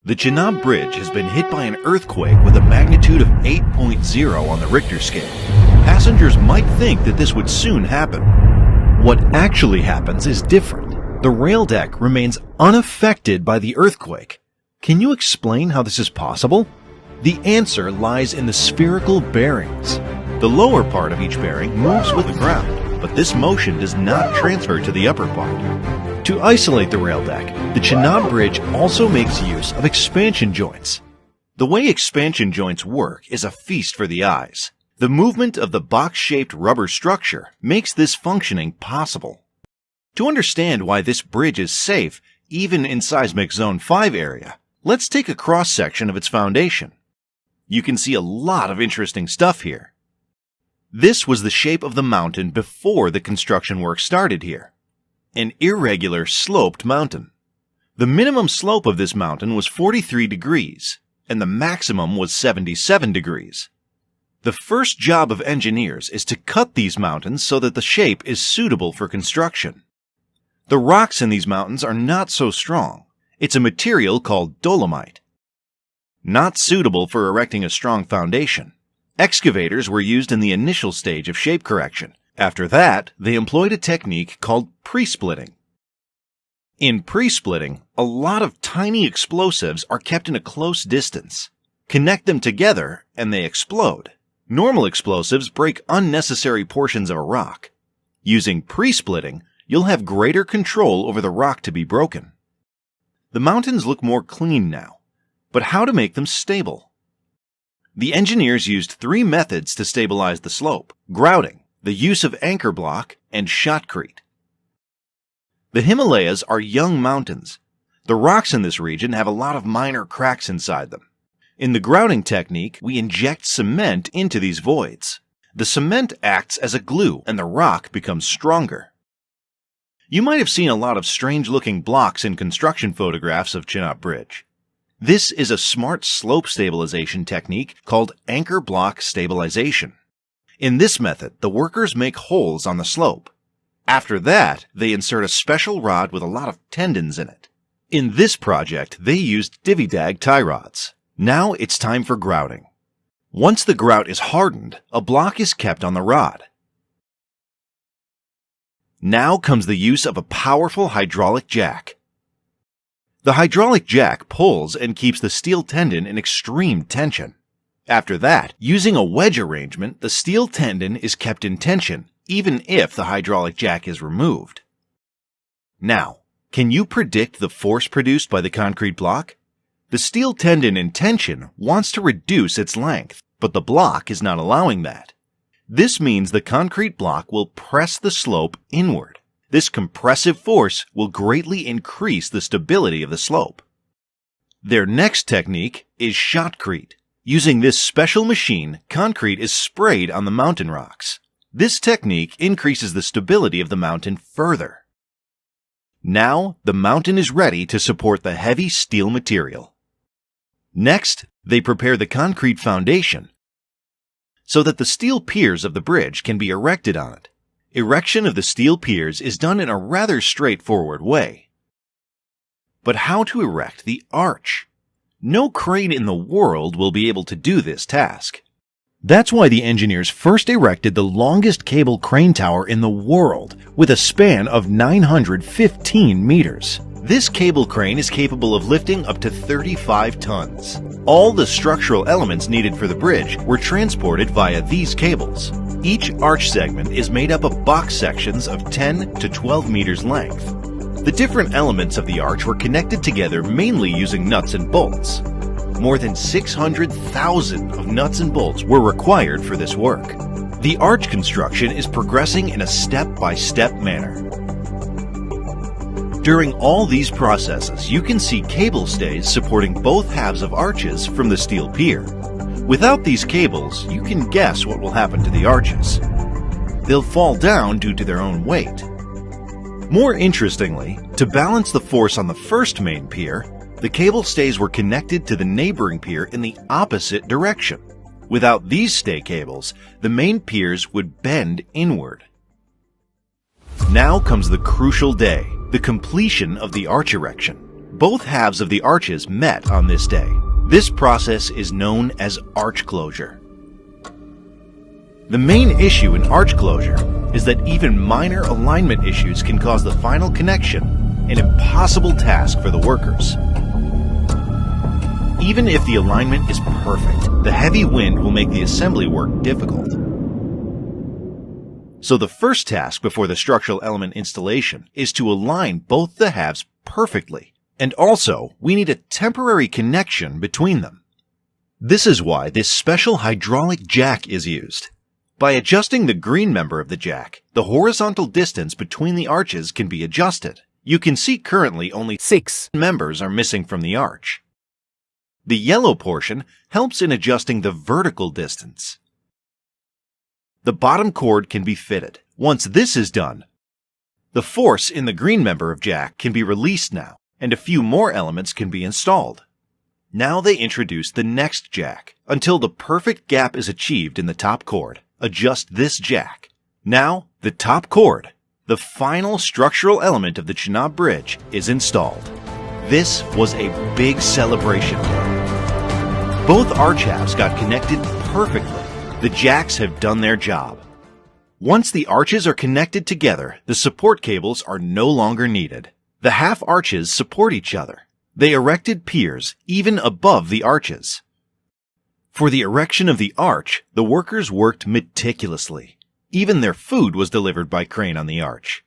The Chenab Bridge has been hit by an earthquake with a magnitude of 8.0 on the Richter scale. Passengers might think that this would soon happen. What actually happens is different. The rail deck remains unaffected by the earthquake. Can you explain how this is possible? The answer lies in the spherical bearings. The lower part of each bearing moves with the ground, but this motion does not transfer to the upper part. To isolate the rail deck, the Chenab Bridge also makes use of expansion joints. The way expansion joints work is a feast for the eyes. The movement of the box-shaped rubber structure makes this functioning possible. To understand why this bridge is safe, even in seismic zone 5 area, let's take a cross-section of its foundation. You can see a lot of interesting stuff here. This was the shape of the mountain before the construction work started here. An irregular, sloped mountain. The minimum slope of this mountain was 43 degrees, and the maximum was 77 degrees. The first job of engineers is to cut these mountains so that the shape is suitable for construction. The rocks in these mountains are not so strong. It's a material called dolomite. Not suitable for erecting a strong foundation. Excavators were used in the initial stage of shape correction. After that, they employed a technique called pre-splitting. In pre-splitting, a lot of tiny explosives are kept in a close distance. Connect them together, and they explode. Normal explosives break unnecessary portions of a rock. Using pre-splitting, you'll have greater control over the rock to be broken. The mountains look more clean now, but how to make them stable? The engineers used 3 methods to stabilize the slope: grouting, the use of anchor block, and shotcrete. The Himalayas are young mountains. The rocks in this region have a lot of minor cracks inside them. In the grouting technique, we inject cement into these voids. The cement acts as a glue, and the rock becomes stronger. You might have seen a lot of strange-looking blocks in construction photographs of Chenab Bridge. This is a smart slope stabilization technique called anchor block stabilization. In this method, the workers make holes on the slope. After that, they insert a special rod with a lot of tendons in it. In this project, they used divvy-dag tie rods. Now it's time for grouting. Once the grout is hardened, a block is kept on the rod. Now comes the use of a powerful hydraulic jack. The hydraulic jack pulls and keeps the steel tendon in extreme tension. After that, using a wedge arrangement, the steel tendon is kept in tension, even if the hydraulic jack is removed. Now, can you predict the force produced by the concrete block? The steel tendon in tension wants to reduce its length, but the block is not allowing that. This means the concrete block will press the slope inward. This compressive force will greatly increase the stability of the slope. Their next technique is shotcrete. Using this special machine, concrete is sprayed on the mountain rocks. This technique increases the stability of the mountain further. Now, the mountain is ready to support the heavy steel material. Next, they prepare the concrete foundation so that the steel piers of the bridge can be erected on it. Erection of the steel piers is done in a rather straightforward way. But how to erect the arch? No crane in the world will be able to do this task. That's why the engineers first erected the longest cable crane tower in the world, with a span of 915 meters. This cable crane is capable of lifting up to 35 tons. All the structural elements needed for the bridge were transported via these cables. Each arch segment is made up of box sections of 10 to 12 meters length. The different elements of the arch were connected together mainly using nuts and bolts. More than 600,000 of nuts and bolts were required for this work. The arch construction is progressing in a step-by-step manner. During all these processes, you can see cable stays supporting both halves of arches from the steel pier. Without these cables, you can guess what will happen to the arches. They'll fall down due to their own weight. More interestingly, to balance the force on the first main pier, the cable stays were connected to the neighboring pier in the opposite direction. Without these stay cables, the main piers would bend inward. Now comes the crucial day, the completion of the arch erection. Both halves of the arches met on this day. This process is known as arch closure. The main issue in arch closure is that even minor alignment issues can cause the final connection an impossible task for the workers. Even if the alignment is perfect, the heavy wind will make the assembly work difficult. So the first task before the structural element installation is to align both the halves perfectly. And also, we need a temporary connection between them. This is why this special hydraulic jack is used. By adjusting the green member of the jack, the horizontal distance between the arches can be adjusted. You can see currently only 6 members are missing from the arch. The yellow portion helps in adjusting the vertical distance. The bottom cord can be fitted. Once this is done, the force in the green member of jack can be released now, and a few more elements can be installed. Now they introduce the next jack. Until the perfect gap is achieved in the top cord, adjust this jack. Now, the top cord, the final structural element of the Chenab Bridge, is installed. This was a big celebration. Both arch halves got connected perfectly. The jacks have done their job. Once the arches are connected together, the support cables are no longer needed. The half arches support each other. They erected piers even above the arches. For the erection of the arch, the workers worked meticulously. Even their food was delivered by crane on the arch.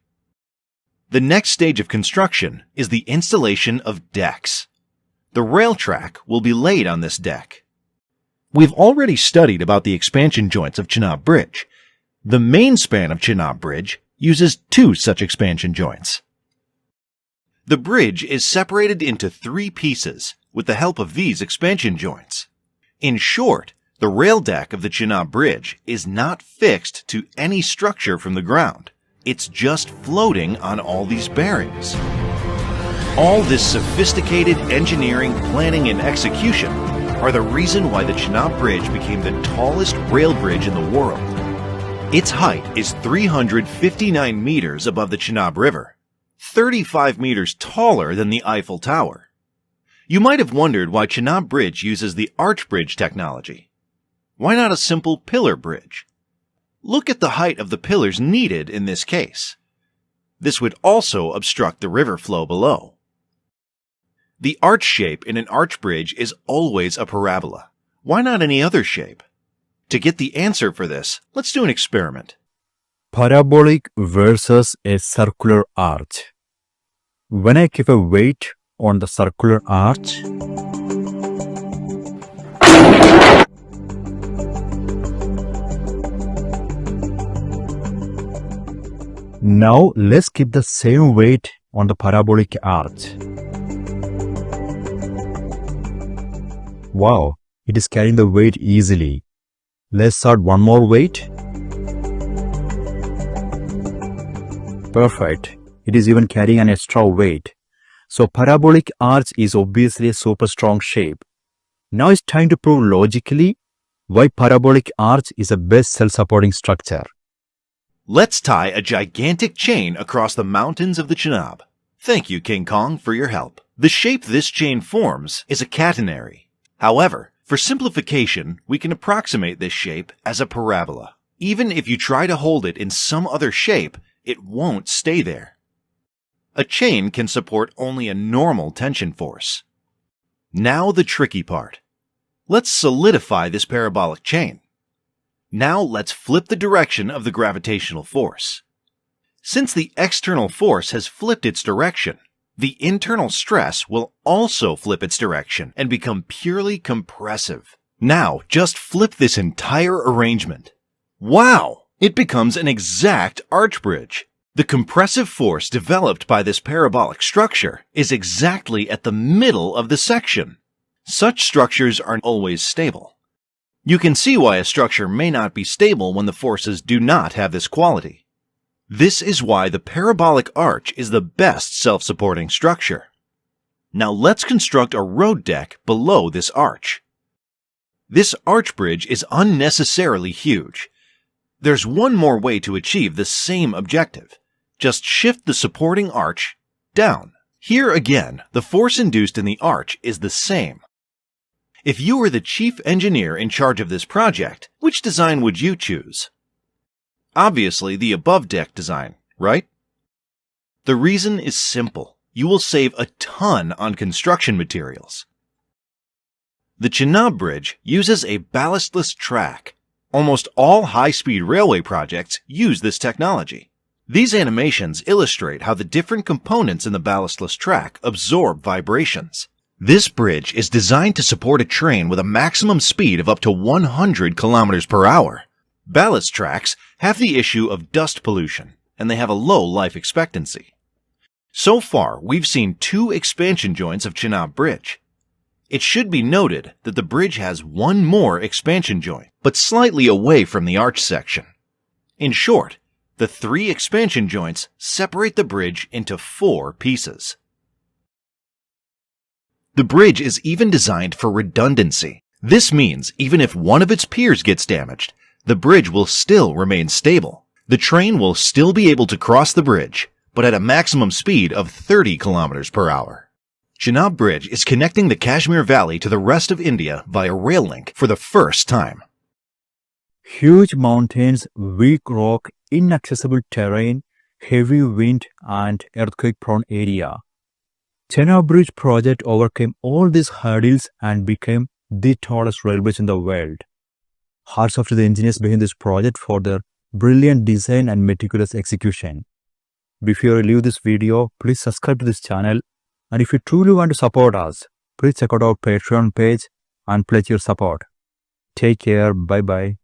The next stage of construction is the installation of decks. The rail track will be laid on this deck. We've already studied about the expansion joints of Chenab Bridge. The main span of Chenab Bridge uses 2 such expansion joints. The bridge is separated into 3 pieces with the help of these expansion joints. In short, the rail deck of the Chenab Bridge is not fixed to any structure from the ground. It's just floating on all these bearings. All this sophisticated engineering, planning, and execution are the reason why the Chenab Bridge became the tallest rail bridge in the world. Its height is 359 meters above the Chenab River, 35 meters taller than the Eiffel Tower. You might have wondered why Chenab Bridge uses the arch bridge technology. Why not a simple pillar bridge? Look at the height of the pillars needed in this case. This would also obstruct the river flow below. The arch shape in an arch bridge is always a parabola. Why not any other shape? To get the answer for this, let's do an experiment. Parabolic versus a circular arch. When I keep a weight on the circular arch, now let's keep the same weight on the parabolic arch. Wow, it is carrying the weight easily. Let's add one more weight. Perfect. It is even carrying an extra weight. So parabolic arch is obviously a super strong shape. Now it's time to prove logically why parabolic arch is the best self-supporting structure. Let's tie a gigantic chain across the mountains of the Chenab. Thank you, King Kong, for your help. The shape this chain forms is a catenary. However, for simplification, we can approximate this shape as a parabola. Even if you try to hold it in some other shape, it won't stay there. A chain can support only a normal tension force. Now the tricky part. Let's solidify this parabolic chain. Now let's flip the direction of the gravitational force. Since the external force has flipped its direction, the internal stress will also flip its direction and become purely compressive. Now just flip this entire arrangement. Wow! It becomes an exact arch bridge. The compressive force developed by this parabolic structure is exactly at the middle of the section. Such structures aren't always stable. You can see why a structure may not be stable when the forces do not have this quality. This is why the parabolic arch is the best self-supporting structure. Now let's construct a road deck below this arch. This arch bridge is unnecessarily huge. There's one more way to achieve the same objective. Just shift the supporting arch down. Here again, the force induced in the arch is the same. If you were the chief engineer in charge of this project, which design would you choose? Obviously, the above deck design, right? The reason is simple. You will save a ton on construction materials. The Chenab Bridge uses a ballastless track. Almost all high-speed railway projects use this technology. These animations illustrate how the different components in the ballastless track absorb vibrations. This bridge is designed to support a train with a maximum speed of up to 100 kilometers per hour. Ballast tracks have the issue of dust pollution, and they have a low life expectancy. So far, we've seen 2 expansion joints of Chenab Bridge. It should be noted that the bridge has 1 more expansion joint, but slightly away from the arch section. In short, the 3 expansion joints separate the bridge into 4 pieces. The bridge is even designed for redundancy. This means even if one of its piers gets damaged, the bridge will still remain stable. The train will still be able to cross the bridge, but at a maximum speed of 30 kilometers per hour. Chenab Bridge is connecting the Kashmir Valley to the rest of India via rail link for the first time. Huge mountains, weak rock, inaccessible terrain, heavy wind, and earthquake-prone area. Chenab Bridge project overcame all these hurdles and became the tallest rail bridge in the world. Hats off to the engineers behind this project for their brilliant design and meticulous execution. Before you leave this video, please subscribe to this channel, and if you truly want to support us, please check out our Patreon page and pledge your support. Take care, bye bye.